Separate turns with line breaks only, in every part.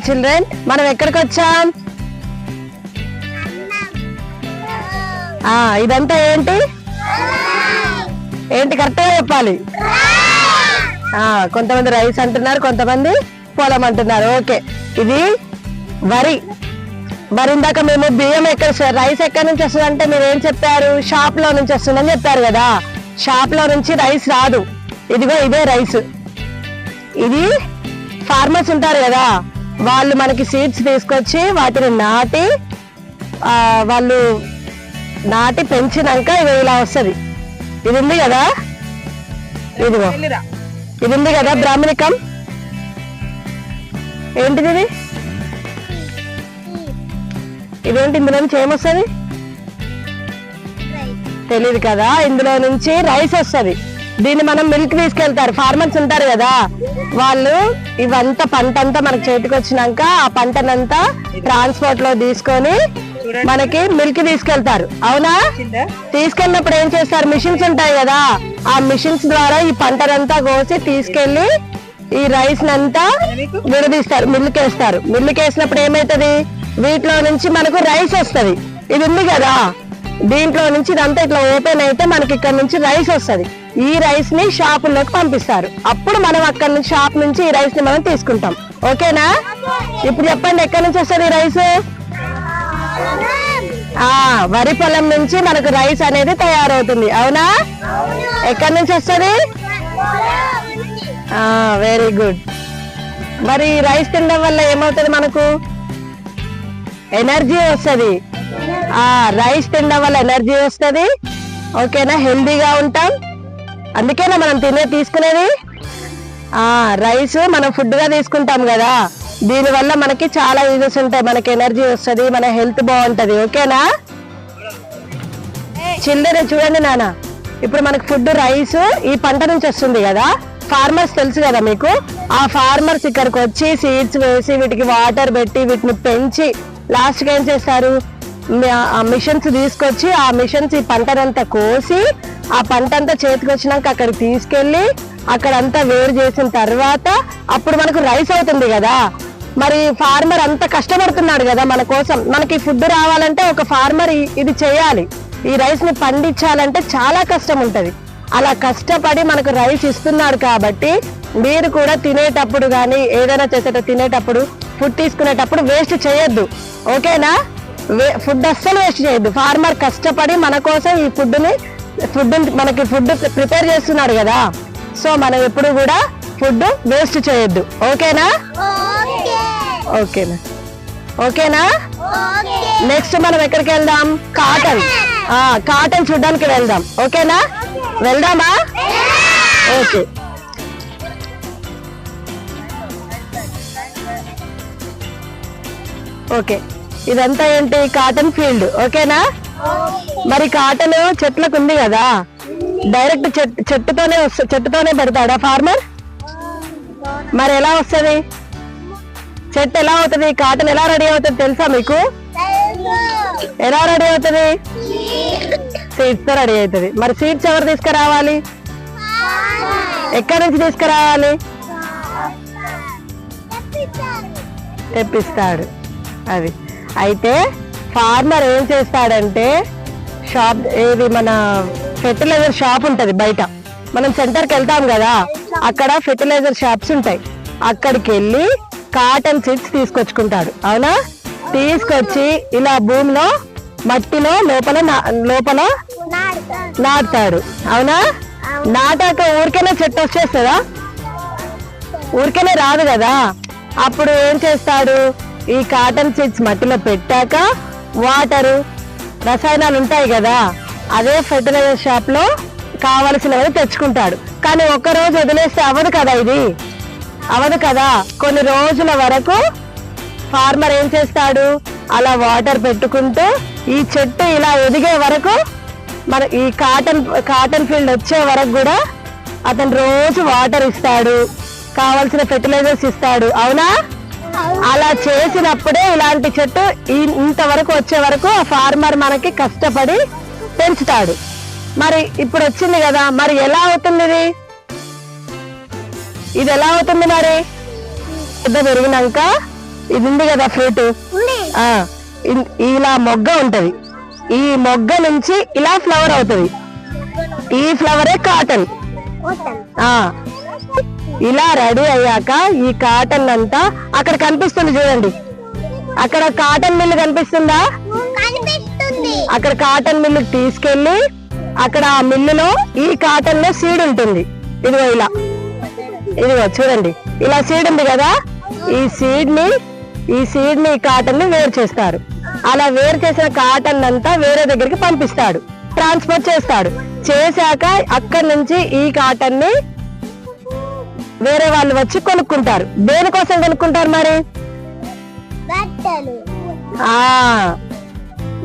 Children, మనం ఎక్కడికి వచ్చాం? ఇదంతా ఏంటి ఏంటి కరెక్ట్గా చెప్పాలి. కొంతమంది రైస్ అంటున్నారు, కొంతమంది పొలం అంటున్నారు. ఓకే, ఇది వరి. మరి ఇందాక మేము బియ్యం రైస్ ఎక్కడి నుంచి వస్తుంది అంటే మీరు ఏం చెప్పారు? షాప్ లో నుంచి వస్తుందని చెప్పారు కదా. షాప్ లో నుంచి రైస్ రాదు. ఇదిగో ఇదే రైస్. ఇది ఫార్మర్స్ ఉంటారు కదా, వాళ్ళు మనకి సీడ్స్ తీసుకొచ్చి వాటిని వాళ్ళు నాటి పెంచినాక ఇది ఇలా వస్తుంది. ఇది ఉంది కదా, ఇదిగో ఇది ఉంది కదా బ్రాహ్మణికం. ఏంటిది ఇది? ఇదేంటి? ఇందులో నుంచి ఏమొస్తుంది తెలియదు కదా. ఇందులో నుంచి రైస్ వస్తుంది. దీన్ని మనం మిల్క్ తీసుకెళ్తారు. ఫార్మర్స్ ఉంటారు కదా, వాళ్ళు ఇవంతా పంట అంతా మనకు చేతికి వచ్చినాక ఆ పంటనంతా ట్రాన్స్పోర్ట్ లో తీసుకొని మనకి మిల్క్ తీసుకెళ్తారు. అవునా? తీసుకెళ్ళినప్పుడు ఏం చేస్తారు? మిషన్స్ ఉంటాయి కదా, ఆ మిషన్స్ ద్వారా ఈ పంటనంతా కోసి తీసుకెళ్లి ఈ రైస్ నంతా విడదీస్తారు, మిల్లుకి వేస్తారు. మిల్లుకి వేసినప్పుడు ఏమైతుంది? వీటిలో నుంచి మనకు రైస్ వస్తుంది. ఇది ఉంది కదా, దీంట్లో నుంచి ఇదంతా ఇట్లా ఓపెన్ అయితే మనకి ఇక్కడ నుంచి రైస్ వస్తుంది. ఈ రైస్ ని షాపుల్లోకి పంపిస్తారు. అప్పుడు మనం అక్కడ నుంచి షాప్ నుంచి ఈ రైస్ ని మనం తీసుకుంటాం. ఓకేనా? ఇప్పుడు చెప్పండి, ఎక్కడి నుంచి వస్తుంది ఈ రైస్? వరి పొలం నుంచి మనకు రైస్ అనేది తయారవుతుంది. అవునా? ఎక్కడి నుంచి వస్తుంది? Very good. మరి రైస్ తినడం వల్ల ఏమవుతుంది? మనకు ఎనర్జీ వస్తుంది. రైస్ తినడం వల్ల ఎనర్జీ వస్తుంది. ఓకేనా? హెల్దీగా ఉంటాం. అందుకేనా మనం తీసుకునేది రైస్. మనం ఫుడ్ గా తీసుకుంటాం కదా, దీని వల్ల మనకి చాలా యూజెస్ ఉంటాయి. మనకి ఎనర్జీ వస్తుంది, మన హెల్త్ బాగుంటది. ఓకేనా? చిల్డ్రన్ చూడండి నాన్న, ఇప్పుడు మనకి ఫుడ్ రైస్ ఈ పంట నుంచి వస్తుంది కదా. ఫార్మర్స్ తెలుసు కదా మీకు. ఆ ఫార్మర్స్ ఇక్కడికి వచ్చి సీడ్స్ వేసి వీటికి వాటర్ పెట్టి వీటిని పెంచి లాస్ట్ కి ఏం చేస్తారు? ఆ మిషన్స్ తీసుకొచ్చి ఆ మిషన్స్ ఈ పంటనంతా కోసి ఆ పంట అంతా చేతికి వచ్చినాక అక్కడికి తీసుకెళ్లి అక్కడంతా వేరు చేసిన తర్వాత అప్పుడు మనకు రైస్ అవుతుంది కదా. మరి ఫార్మర్ అంత కష్టపడుతున్నాడు కదా మన కోసం. మనకి ఫుడ్ రావాలంటే ఒక ఫార్మర్ ఇది చేయాలి. ఈ రైస్ ని పండించాలంటే చాలా కష్టం ఉంటది. అలా కష్టపడి మనకు రైస్ ఇస్తున్నాడు కాబట్టి మీరు కూడా తినేటప్పుడు కానీ ఏదైనా తినేటప్పుడు ఫుడ్ తీసుకునేటప్పుడు వేస్ట్ చేయొద్దు. ఓకేనా? ఫుడ్ అస్సలు వేస్ట్ చేయొద్దు. ఫార్మర్ కష్టపడి మన కోసం ఈ మనకి ఫుడ్ ప్రిపేర్ చేస్తున్నాడు కదా. సో మనం ఎప్పుడు కూడా ఫుడ్ వేస్ట్ చేయొద్దు. ఓకేనా? ఓకేనా? ఓకేనా? నెక్స్ట్ మనం ఎక్కడికి వెళ్దాం? కాటన్ చూడడానికి వెళ్దాం. ఓకేనా? వెళ్దామా? ఓకే. ఓకే, ఇదంతా ఏంటి? Cotton field. ఓకేనా? మరి కాటన్ చెట్లకు ఉంది కదా, డైరెక్ట్ చెట్టుతోనే పెడతాడా ఫార్మర్? మరి ఎలా వస్తుంది? చెట్టు ఎలా అవుతుంది? కాటన్ ఎలా రెడీ అవుతుంది తెలుసా మీకు? ఎలా రెడీ అవుతుంది? సీడ్స్ తో రెడీ అవుతుంది. మరి సీడ్స్ ఎవరు తీసుకురావాలి? ఎక్కడి నుంచి తీసుకురావాలి? తెప్పిస్తాడు. అది అయితే ఫార్మర్ ఏం చేస్తాడంటే మన ఫెర్టిలైజర్ షాప్ ఉంటది బయట. మనం సెంటర్కి వెళ్తాం కదా, అక్కడ ఫెర్టిలైజర్ షాప్స్ ఉంటాయి. అక్కడికి వెళ్ళి కాటన్ సీడ్స్ తీసుకొచ్చుకుంటాడు. అవునా? తీసుకొచ్చి ఇలా భూమిలో మట్టిలో లోపల నాటుతాడు. అవునా? నాటాక ఊరికేనే చెట్టు వచ్చేస్తుందా? ఊరికేనే రాదు కదా. అప్పుడు ఏం చేస్తాడు? ఈ కాటన్ సీడ్స్ మట్టిలో పెట్టాక వాటరు రసాయనాలు ఉంటాయి కదా, అదే ఫెర్టిలైజర్ షాప్ లో కావలసినవి తెచ్చుకుంటాడు. కానీ ఒక్కరోజు వదిలేస్తే అవ్వదు కదా, ఇది అవ్వదు కదా. కొన్ని రోజుల వరకు ఫార్మర్ ఏం చేస్తాడు? అలా వాటర్ పెట్టుకుంటూ ఈ చెట్టు ఇలా ఎదిగే వరకు, మన ఈ కాటన్ ఫీల్డ్ వచ్చే వరకు కూడా అతను రోజు వాటర్ ఇస్తాడు, కావలసిన ఫెర్టిలైజర్స్ ఇస్తాడు. అవునా? అలా చేసినప్పుడే ఇలాంటి చెట్టు ఇంతవరకు వచ్చే వరకు ఆ ఫార్మర్ మనకి కష్టపడి పెంచుతాడు. మరి ఇప్పుడు వచ్చింది కదా, మరి ఎలా అవుతుంది ఇది ఎలా అవుతుంది? మరి పెద్ద పెరిగినాక ఇది ఉంది కదా ఫ్రూట్, ఇలా మొగ్గ ఉంటది. ఈ మొగ్గ నుంచి ఇలా ఫ్లవర్ అవుతుంది. ఈ ఫ్లవరే కాటన్. ఇలా రెడీ అయ్యాక ఈ కాటన్ అంతా అక్కడ కనిపిస్తుంది చూడండి. అక్కడ కాటన్ మిల్లు కనిపిస్తుందా? అక్కడ కాటన్ మిల్లు తీసుకెళ్లి అక్కడ ఆ మిల్లులో ఈ కాటన్ లో సీడ్ ఉంటుంది. ఇదిగో ఇలా, ఇదిగో చూడండి, ఇలా సీడ్ ఉంది కదా, ఈ సీడ్ ని కాటన్ ని వేరు చేస్తారు. అలా వేరు చేసిన కాటన్ అంతా వేరే దగ్గరికి పంపిస్తాడు, ట్రాన్స్పోర్ట్ చేస్తాడు. చేశాక అక్కడి నుంచి ఈ కాటన్ ని వేరే వాళ్ళు వచ్చి కొనుక్కుంటారు. దేనికోసం కొనుక్కుంటారు మరి?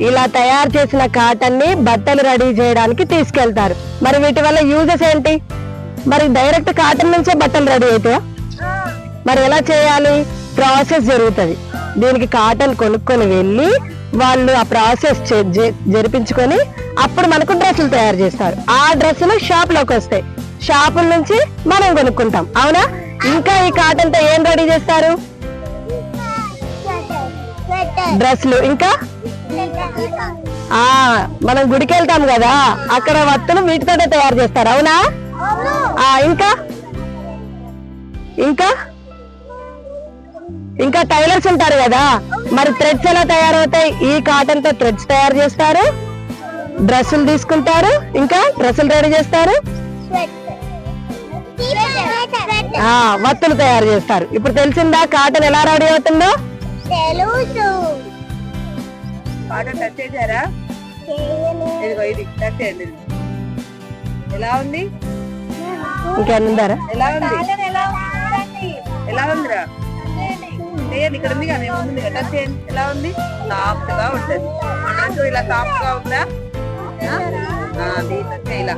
ఇలా తయారు చేసిన కాటన్ ని బట్టలు రెడీ చేయడానికి తీసుకెళ్తారు. మరి వీటి వల్ల యూజెస్ ఏంటి? మరి డైరెక్ట్ కాటన్ నుంచే బట్టలు రెడీ అవుతాయా? మరి ఎలా చేయాలి? ప్రాసెస్ జరుగుతుంది. దీనికి కాటన్ కొనుక్కొని వెళ్ళి వాళ్ళు ఆ ప్రాసెస్ జరిపించుకొని అప్పుడు మనకు డ్రెస్సులు తయారు చేస్తారు. ఆ డ్రెస్సులు షాప్ లోకి వస్తాయి. షాపుల నుంచి మనం కొనుక్కుంటాం. అవునా? ఇంకా ఈ కాటన్ తో ఏం రెడీ చేస్తారు? డ్రెస్సులు. ఇంకా మనం గుడికి వెళ్తాం కదా, అక్కడ వత్తులు వీటితోనే తయారు చేస్తారు. అవునా? ఇంకా ఇంకా ఇంకా టైలర్స్ ఉంటారు కదా, మరి థ్రెడ్స్ ఎలా తయారవుతాయి? ఈ కాటన్ తో థ్రెడ్స్ తయారు చేస్తారు, డ్రెస్సులు తీసుకుంటారు, ఇంకా డ్రెస్సులు రెడీ చేస్తారు, వత్తులు తయారు చేస్తారు. ఇప్పుడు తెలిసిందా కాటన్ ఎలా రెడీ అవుతుందో?
ఎలా ఉంది?
ఇంకేముందారా?
ఎలా ఉంది? ఎలా ఉందిరా? ఇక్కడ ఉంది కానీ ఉంది కదా, ఎలా ఉంది? సాఫ్ట్ గా ఉంటది. మనకు ఇలా సాఫ్ట్ గా ఉందా? ఇలా